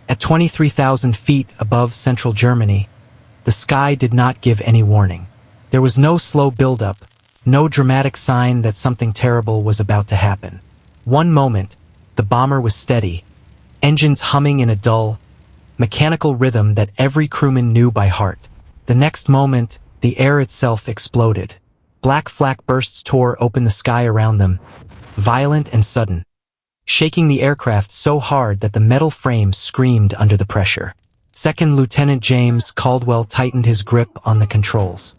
At 23,000 feet above central Germany, the sky did not give any warning. There was no slow buildup, no dramatic sign that something terrible was about to happen. One moment, the bomber was steady, engines humming in a dull, mechanical rhythm that every crewman knew by heart. The next moment, the air itself exploded. Black flak bursts tore open the sky around them, violent and sudden, shaking the aircraft so hard that the metal frame screamed under the pressure. Second Lieutenant James Caldwell tightened his grip on the controls.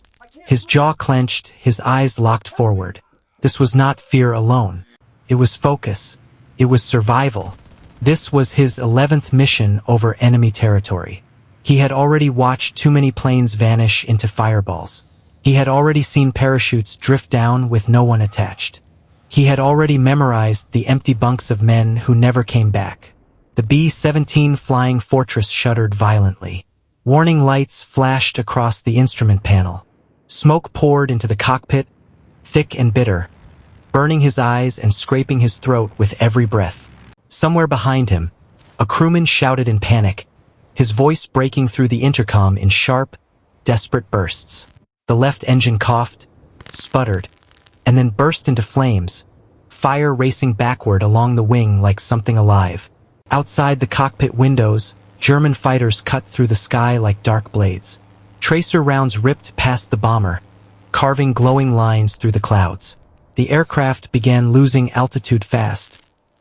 His jaw clenched, his eyes locked forward. This was not fear alone. It was focus. It was survival. This was his 11th mission over enemy territory. He had already watched too many planes vanish into fireballs. He had already seen parachutes drift down with no one attached. He had already memorized the empty bunks of men who never came back. The B-17 Flying Fortress shuddered violently. Warning lights flashed across the instrument panel. Smoke poured into the cockpit, thick and bitter, burning his eyes and scraping his throat with every breath. Somewhere behind him, a crewman shouted in panic, his voice breaking through the intercom in sharp, desperate bursts. The left engine coughed, sputtered, and then burst into flames, fire racing backward along the wing like something alive. Outside the cockpit windows, German fighters cut through the sky like dark blades. Tracer rounds ripped past the bomber, carving glowing lines through the clouds. The aircraft began losing altitude fast,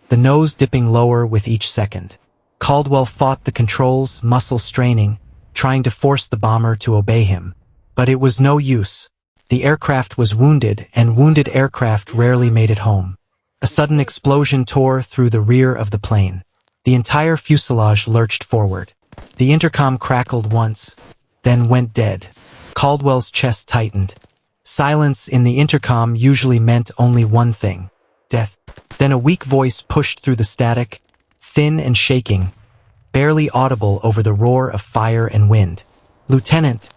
the nose dipping lower with each second. Caldwell fought the controls, muscles straining, trying to force the bomber to obey him. But it was no use. The aircraft was wounded, and wounded aircraft rarely made it home. A sudden explosion tore through the rear of the plane. The entire fuselage lurched forward. The intercom crackled once, then went dead. Caldwell's chest tightened. Silence in the intercom usually meant only one thing: death. Then a weak voice pushed through the static, thin and shaking, barely audible over the roar of fire and wind. "Lieutenant,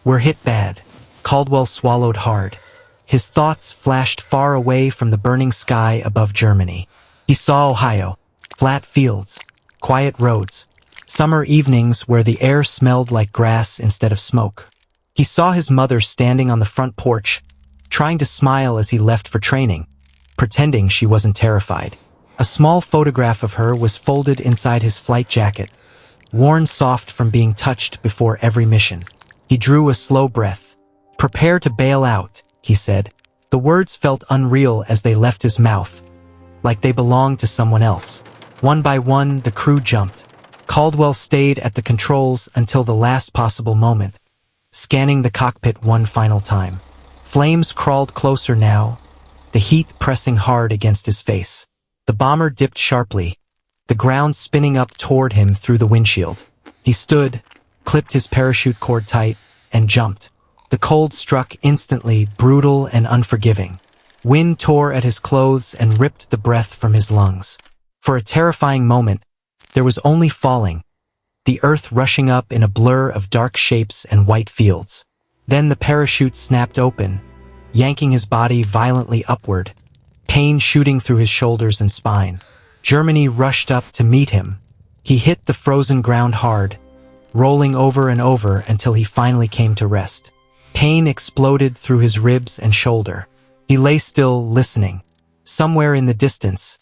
we're hit bad." Caldwell swallowed hard. His thoughts flashed far away from the burning sky above Germany. He saw Ohio, flat fields, quiet roads, summer evenings where the air smelled like grass instead of smoke. He saw his mother standing on the front porch, trying to smile as he left for training, pretending she wasn't terrified. A small photograph of her was folded inside his flight jacket, worn soft from being touched before every mission. He drew a slow breath. "Prepare to bail out," he said. The words felt unreal as they left his mouth, like they belonged to someone else. One by one, the crew jumped. Caldwell stayed at the controls until the last possible moment, scanning the cockpit one final time. Flames crawled closer now, the heat pressing hard against his face. The bomber dipped sharply, the ground spinning up toward him through the windshield. He stood, clipped his parachute cord tight, and jumped. The cold struck instantly, brutal and unforgiving. Wind tore at his clothes and ripped the breath from his lungs. For a terrifying moment, there was only falling, the earth rushing up in a blur of dark shapes and white fields. Then the parachute snapped open, yanking his body violently upward, pain shooting through his shoulders and spine. Germany rushed up to meet him. He hit the frozen ground hard, rolling over and over until he finally came to rest. Pain exploded through his ribs and shoulder. He lay still, listening. Somewhere in the distance,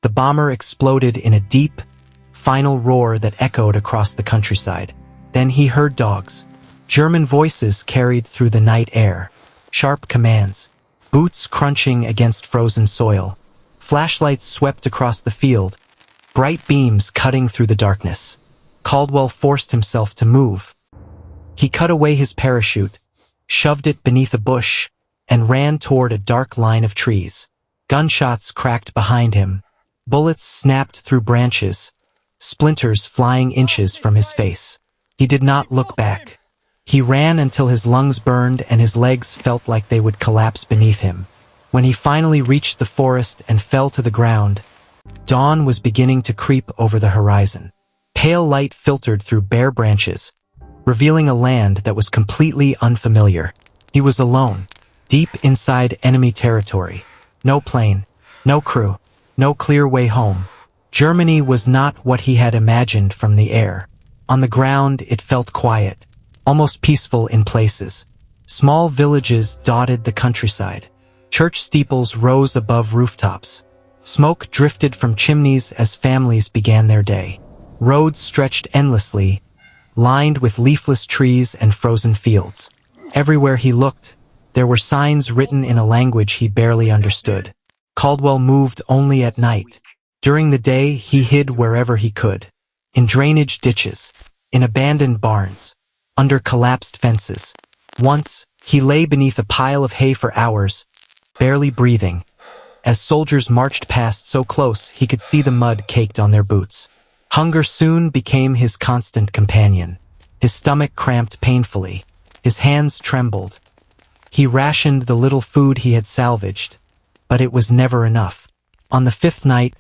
the bomber exploded in a deep, final roar that echoed across the countryside. Then he heard dogs. German voices carried through the night air. Sharp commands. Boots crunching against frozen soil. Flashlights swept across the field, bright beams cutting through the darkness. Caldwell forced himself to move. He cut away his parachute, shoved it beneath a bush, and ran toward a dark line of trees. Gunshots cracked behind him. Bullets snapped through branches, splinters flying inches from his face. He did not look back. He ran until his lungs burned and his legs felt like they would collapse beneath him. When he finally reached the forest and fell to the ground, dawn was beginning to creep over the horizon. Pale light filtered through bare branches, revealing a land that was completely unfamiliar. He was alone, deep inside enemy territory. No plane, no crew, no clear way home. Germany was not what he had imagined from the air. On the ground, it felt quiet, almost peaceful in places. Small villages dotted the countryside. Church steeples rose above rooftops. Smoke drifted from chimneys as families began their day. Roads stretched endlessly, lined with leafless trees and frozen fields. Everywhere he looked, there were signs written in a language he barely understood. Caldwell moved only at night. During the day, he hid wherever he could. In drainage ditches, in abandoned barns, under collapsed fences. Once, he lay beneath a pile of hay for hours, barely breathing. As soldiers marched past so close, he could see the mud caked on their boots. Hunger soon became his constant companion. His stomach cramped painfully. His hands trembled. He rationed the little food he had salvaged, but it was never enough. On the fifth night,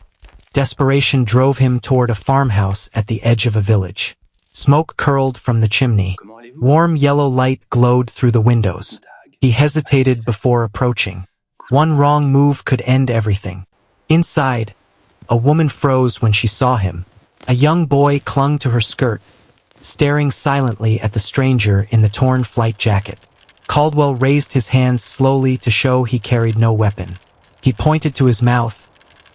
desperation drove him toward a farmhouse at the edge of a village. Smoke curled from the chimney. Warm yellow light glowed through the windows. He hesitated before approaching. One wrong move could end everything. Inside, a woman froze when she saw him. A young boy clung to her skirt, staring silently at the stranger in the torn flight jacket. Caldwell raised his hands slowly to show he carried no weapon. He pointed to his mouth,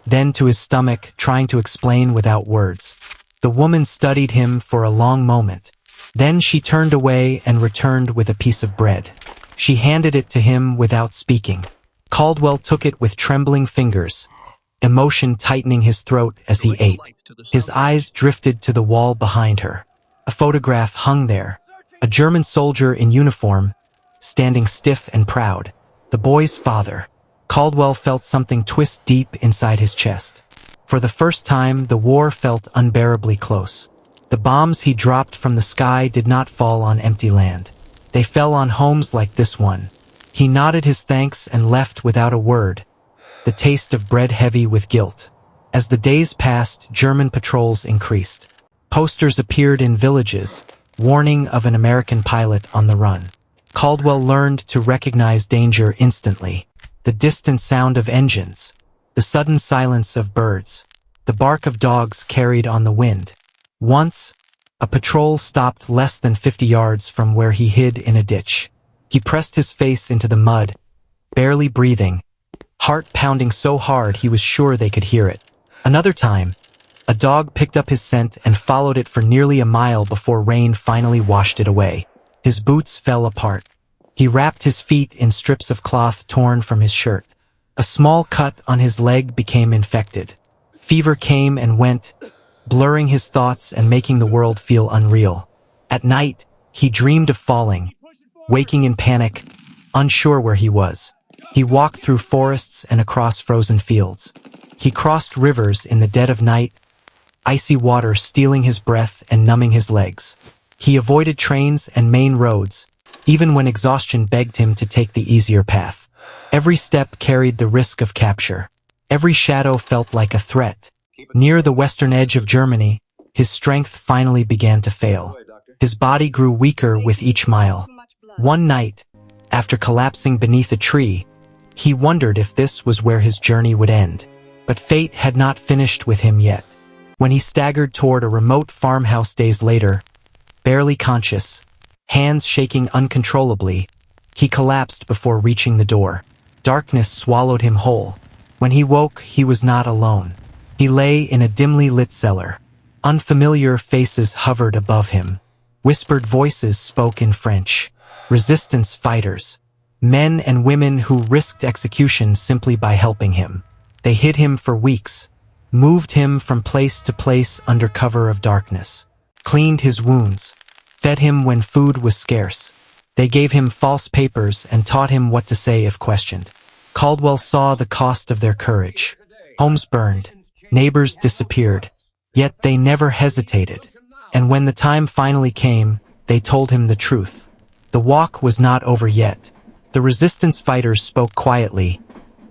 then to his stomach, trying to explain without words. The woman studied him for a long moment. Then she turned away and returned with a piece of bread. She handed it to him without speaking. Caldwell took it with trembling fingers, emotion tightening his throat as he ate. His eyes drifted to the wall behind her. A photograph hung there. A German soldier in uniform, standing stiff and proud. The boy's father. Caldwell felt something twist deep inside his chest. For the first time, the war felt unbearably close. The bombs he dropped from the sky did not fall on empty land. They fell on homes like this one. He nodded his thanks and left without a word, the taste of bread heavy with guilt. As the days passed, German patrols increased. Posters appeared in villages, warning of an American pilot on the run. Caldwell learned to recognize danger instantly. The distant sound of engines, the sudden silence of birds, the bark of dogs carried on the wind. Once, a patrol stopped less than 50 yards from where he hid in a ditch. He pressed his face into the mud, barely breathing, heart pounding so hard he was sure they could hear it. Another time, a dog picked up his scent and followed it for nearly a mile before rain finally washed it away. His boots fell apart. He wrapped his feet in strips of cloth torn from his shirt. A small cut on his leg became infected. Fever came and went, blurring his thoughts and making the world feel unreal. At night, he dreamed of falling, waking in panic, unsure where he was. He walked through forests and across frozen fields. He crossed rivers in the dead of night, icy water stealing his breath and numbing his legs. He avoided trains and main roads, even when exhaustion begged him to take the easier path. Every step carried the risk of capture. Every shadow felt like a threat. Near the western edge of Germany, his strength finally began to fail. His body grew weaker with each mile. One night, after collapsing beneath a tree, he wondered if this was where his journey would end. But fate had not finished with him yet. When he staggered toward a remote farmhouse days later, barely conscious, hands shaking uncontrollably, he collapsed before reaching the door. Darkness swallowed him whole. When he woke, he was not alone. He lay in a dimly lit cellar. Unfamiliar faces hovered above him. Whispered voices spoke in French. Resistance fighters. Men and women who risked execution simply by helping him. They hid him for weeks, moved him from place to place under cover of darkness, cleaned his wounds, fed him when food was scarce. They gave him false papers and taught him what to say if questioned. Caldwell saw the cost of their courage. Homes burned, neighbors disappeared, yet they never hesitated. And when the time finally came, they told him the truth. The walk was not over yet. The resistance fighters spoke quietly,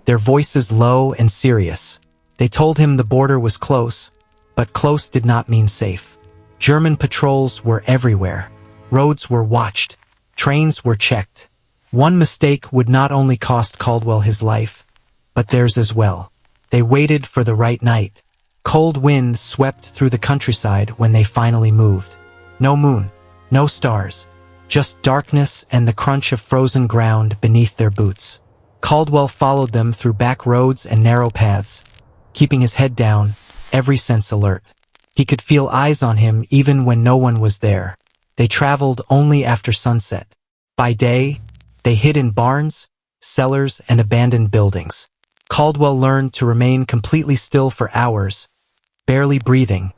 their voices low and serious. They told him the border was close, but close did not mean safe. German patrols were everywhere. Roads were watched. Trains were checked. One mistake would not only cost Caldwell his life, but theirs as well. They waited for the right night. Cold wind swept through the countryside when they finally moved. No moon, no stars, just darkness and the crunch of frozen ground beneath their boots. Caldwell followed them through back roads and narrow paths, keeping his head down, every sense alert. He could feel eyes on him even when no one was there. They traveled only after sunset. By day, they hid in barns, cellars, and abandoned buildings. Caldwell learned to remain completely still for hours, barely breathing,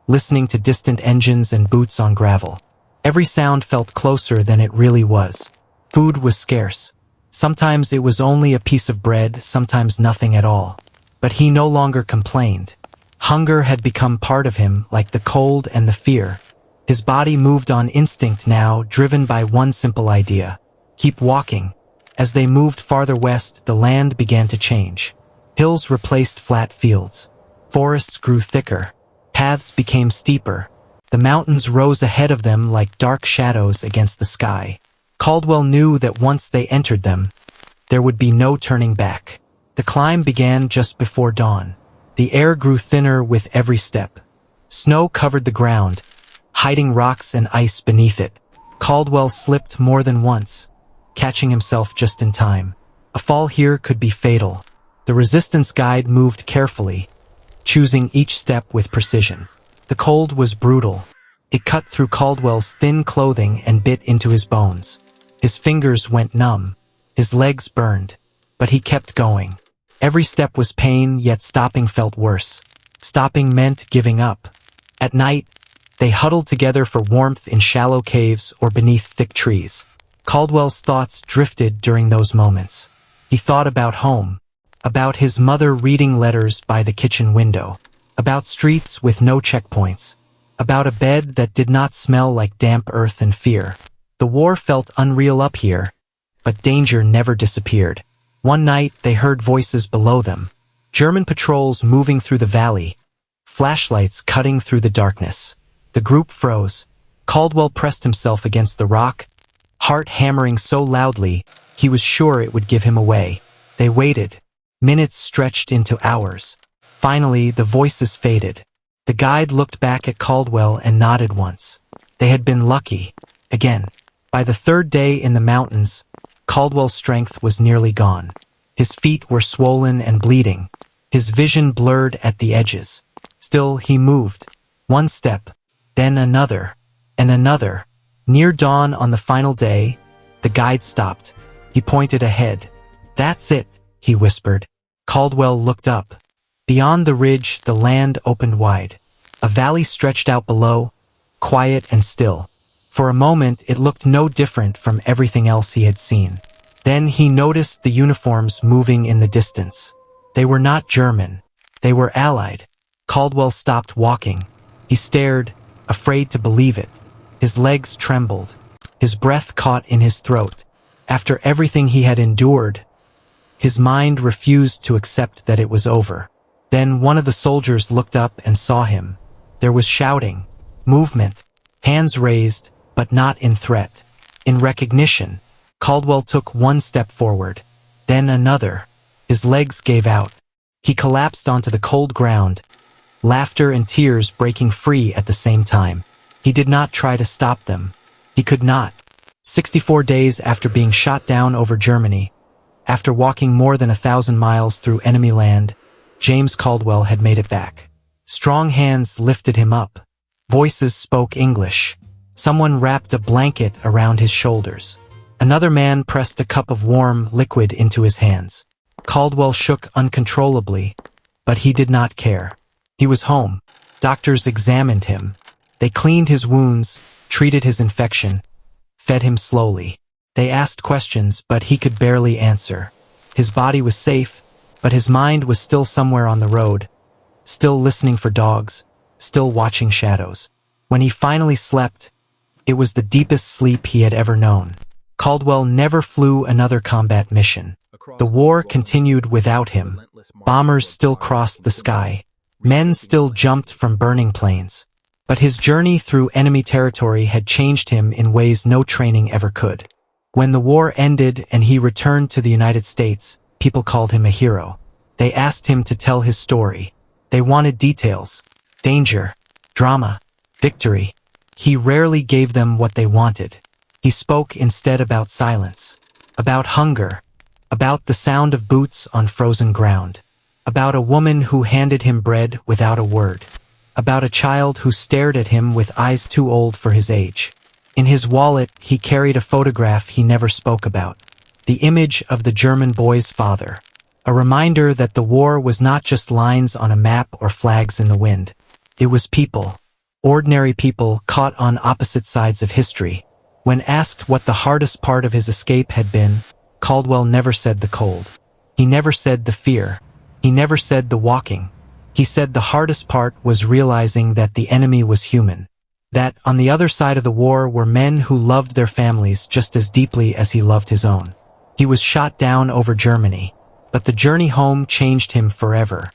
listening to distant engines and boots on gravel. Every sound felt closer than it really was. Food was scarce. Sometimes it was only a piece of bread, sometimes nothing at all. But he no longer complained. Hunger had become part of him, like the cold and the fear. His body moved on instinct now, driven by one simple idea: keep walking. As they moved farther west, the land began to change. Hills replaced flat fields. Forests grew thicker. Paths became steeper. The mountains rose ahead of them like dark shadows against the sky. Caldwell knew that once they entered them, there would be no turning back. The climb began just before dawn. The air grew thinner with every step. Snow covered the ground, hiding rocks and ice beneath it. Caldwell slipped more than once, catching himself just in time. A fall here could be fatal. The resistance guide moved carefully, choosing each step with precision. The cold was brutal. It cut through Caldwell's thin clothing and bit into his bones. His fingers went numb. His legs burned. But he kept going. Every step was pain, yet stopping felt worse. Stopping meant giving up. At night, they huddled together for warmth in shallow caves or beneath thick trees. Caldwell's thoughts drifted during those moments. He thought about home, about his mother reading letters by the kitchen window, about streets with no checkpoints, about a bed that did not smell like damp earth and fear. The war felt unreal up here, but danger never disappeared. One night, they heard voices below them. German patrols moving through the valley, flashlights cutting through the darkness. The group froze. Caldwell pressed himself against the rock, heart hammering so loudly he was sure it would give him away. They waited. Minutes stretched into hours. Finally, the voices faded. The guide looked back at Caldwell and nodded once. They had been lucky. Again. By the third day in the mountains, Caldwell's strength was nearly gone. His feet were swollen and bleeding. His vision blurred at the edges. Still, he moved. One step, then another, and another. Near dawn on the final day, the guide stopped. He pointed ahead. "That's it," he whispered. Caldwell looked up. Beyond the ridge, the land opened wide. A valley stretched out below, quiet and still. For a moment, it looked no different from everything else he had seen. Then he noticed the uniforms moving in the distance. They were not German. They were Allied. Caldwell stopped walking. He stared, afraid to believe it. His legs trembled. His breath caught in his throat. After everything he had endured, his mind refused to accept that it was over. Then one of the soldiers looked up and saw him. There was shouting, movement, hands raised, but not in threat. In recognition, Caldwell took one step forward, then another. His legs gave out. He collapsed onto the cold ground, laughter and tears breaking free at the same time. He did not try to stop them. He could not. 64 days after being shot down over Germany, after walking more than 1,000 miles through enemy land, James Caldwell had made it back. Strong hands lifted him up. Voices spoke English. Someone wrapped a blanket around his shoulders. Another man pressed a cup of warm liquid into his hands. Caldwell shook uncontrollably, but he did not care. He was home. Doctors examined him. They cleaned his wounds, treated his infection, fed him slowly. They asked questions, but he could barely answer. His body was safe, but his mind was still somewhere on the road, still listening for dogs, still watching shadows. When he finally slept, it was the deepest sleep he had ever known. Caldwell never flew another combat mission. The war continued without him. Bombers still crossed the sky. Men still jumped from burning planes. But his journey through enemy territory had changed him in ways no training ever could. When the war ended and he returned to the United States, people called him a hero. They asked him to tell his story. They wanted details, danger, drama, victory. He rarely gave them what they wanted. He spoke instead about silence, about hunger, about the sound of boots on frozen ground, about a woman who handed him bread without a word, about a child who stared at him with eyes too old for his age. In his wallet, he carried a photograph he never spoke about, the image of the German boy's father, a reminder that the war was not just lines on a map or flags in the wind. It was people, ordinary people caught on opposite sides of history. When asked what the hardest part of his escape had been, Caldwell never said the cold. He never said the fear. He never said the walking. He said the hardest part was realizing that the enemy was human, that on the other side of the war were men who loved their families just as deeply as he loved his own. He was shot down over Germany, but the journey home changed him forever.